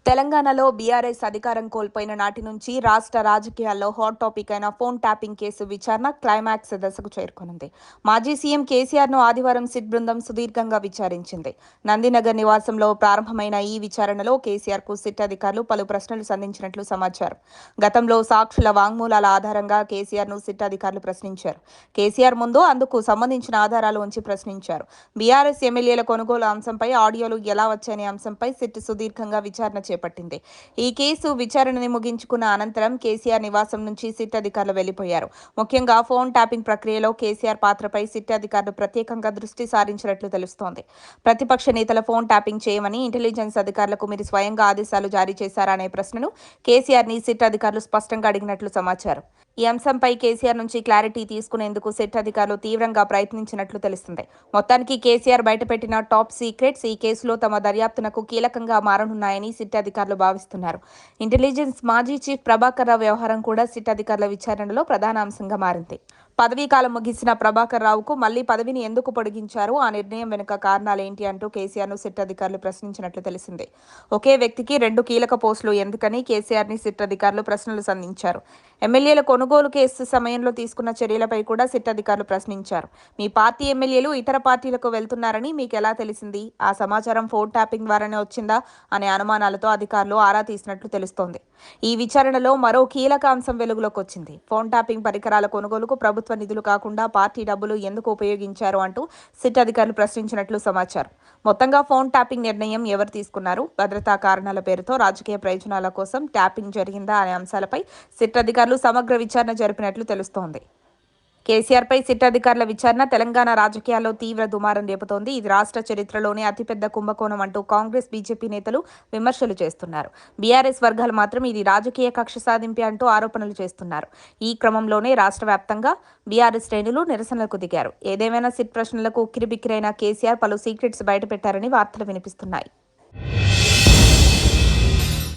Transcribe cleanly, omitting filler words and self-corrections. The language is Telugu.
తెలంగాణలో బీఆర్ఎస్ అధికారం కోల్పోయిన నాటి నుంచి రాష్ట్ర రాజకీయాల్లో హాట్ టాపిక్ అయిన ఫోన్ ట్యాపింగ్ కేసు విచారణ క్లైమాక్స్ దశకు చేరుకునుంది. మాజీ సీఎం కేసీఆర్ను ఆదివారం సిట్ బృందం సుదీర్ఘంగా విచారించింది. నందినగర్ నివాసంలో ప్రారంభమైన ఈ విచారణలో కేసీఆర్కు సిట్ అధికారులు పలు ప్రశ్నలు సంధించినట్లు సమాచారం. గతంలో సాక్షుల వాంగ్మూలాల ఆధారంగా కేసీఆర్ను సిట్ అధికారులు ప్రశ్నించారు. కేసీఆర్ ముందు అందుకు సంబంధించిన ఆధారాలు ఉంచి ప్రశ్నించారు. బీఆర్ఎస్ ఎమ్మెల్యేల కొనుగోలు అంశంపై ఆడియోలు ఎలా వచ్చాయనే అంశంపై సిట్ సుదీర్ఘంగా విచారణ చేపట్టింది. ఈ కేసు విచారణని ముగించుకున్న అనంతరం కేసీఆర్ నివాసం నుంచి సిట్ అధికారులు వెళ్లిపోయారు. ముఖ్యంగా ఫోన్ ట్యాపింగ్ ప్రక్రియలో కేసీఆర్ పాత్రపై సిట్ అధికారులు ప్రత్యేకంగా దృష్టి సారించినట్లు తెలుస్తోంది. ప్రతిపక్ష నేతల ఫోన్ ట్యాపింగ్ చేయమని ఇంటెలిజెన్స్ అధికారులకు మీరు స్వయంగా ఆదేశాలు జారీ చేశారా అనే ప్రశ్నను కేసీఆర్ ని సిట్ అధికారులు స్పష్టంగా అడిగినట్లు సమాచారం. ఈ అంశంపై కేసీఆర్ నుంచి క్లారిటీ తీసుకునేందుకు సిట్ అధికారులు తీవ్రంగా ప్రయత్నించినట్లు తెలుస్తుంది. మొత్తానికి కేసీఆర్ బయటపెట్టిన టాప్ సీక్రెట్స్ ఈ కేసులో తమ దర్యాప్తునకు కీలకంగా మారనున్నాయని సిట్ అధికారులు భావిస్తున్నారు. ఇంటెలిజెన్స్ మాజీ చీఫ్ ప్రభాకర్ రావు వ్యవహారం కూడా సిట్ అధికారుల విచారణలో ప్రధాన అంశంగా మారింది. పదవీకాలం ముగిసిన ప్రభాకర్ రావుకు మళ్లీ పదవిని ఎందుకు పొడిగించారు, ఆ నిర్ణయం వెనుక కారణాలేంటి అంటూ కేసీఆర్ను సిట్ అధికారులు ప్రశ్నించినట్లు తెలిసింది. ఒకే వ్యక్తికి 2 కీలక పోస్టులు ఎందుకని కేసీఆర్ని సిట్ అధికారులు ప్రశ్నలు సంధించారు. ఎమ్మెల్యేల కొనుగోలు కేసు సమయంలో తీసుకున్న చర్యలపై కూడా సిట్ అధికారులు ప్రశ్నించారు. మీ పార్టీ ఎమ్మెల్యేలు ఇతర పార్టీలకు వెళ్తున్నారని మీకు ఎలా తెలిసింది, ఆ సమాచారం ఫోన్ ట్యాపింగ్ ద్వారానే వచ్చిందా అనే అనుమానాలతో అధికారులు ఆరా తీసినట్లు తెలుస్తోంది. ఈ విచారణలో మరో కీలక అంశం వెలుగులోకి వచ్చింది. ఫోన్ ట్యాపింగ్ పరికరాల కొనుగోలుకు ప్రభుత్వ నిధులు కాకుండా పార్టీ డబ్బులు ఎందుకు ఉపయోగించారు అంటూ సిట్ అధికారులు ప్రశ్నించినట్లు సమాచారం. మొత్తంగా ఫోన్ ట్యాపింగ్ నిర్ణయం ఎవరు తీసుకున్నారు, భద్రతా కారణాల పేరుతో రాజకీయ ప్రయోజనాల కోసం ట్యాపింగ్ జరిగిందా అనే అంశాలపై సిట్ అధికారులు సమగ్ర విచారణ జరిపినట్లు తెలుస్తోంది. కేసీఆర్పై సిట్ అధికారుల విచారణ తెలంగాణ రాజకీయాల్లో తీవ్ర దుమారం రేపుతోంది. ఇది రాష్ట్ర చరిత్రలోనే అతిపెద్ద కుంభకోణం అంటూ కాంగ్రెస్, బీజేపీ నేతలు విమర్శలు చేస్తున్నారు. బీఆర్ఎస్ వర్గాలు మాత్రం ఇది రాజకీయ కక్ష సాధింపే అంటూ ఆరోపణలు చేస్తున్నారు. ఈ క్రమంలోనే రాష్ట్ర వ్యాప్తంగా బీఆర్ఎస్ శ్రేణులు నిరసనలకు దిగారు. ఏదేమైనా సిట్ ప్రశ్నలకు ఉక్కిరిబిక్కిరైన కేసీఆర్ పలు సీక్రెట్స్ బయటపెట్టారని వార్తలు వినిపిస్తున్నాయి.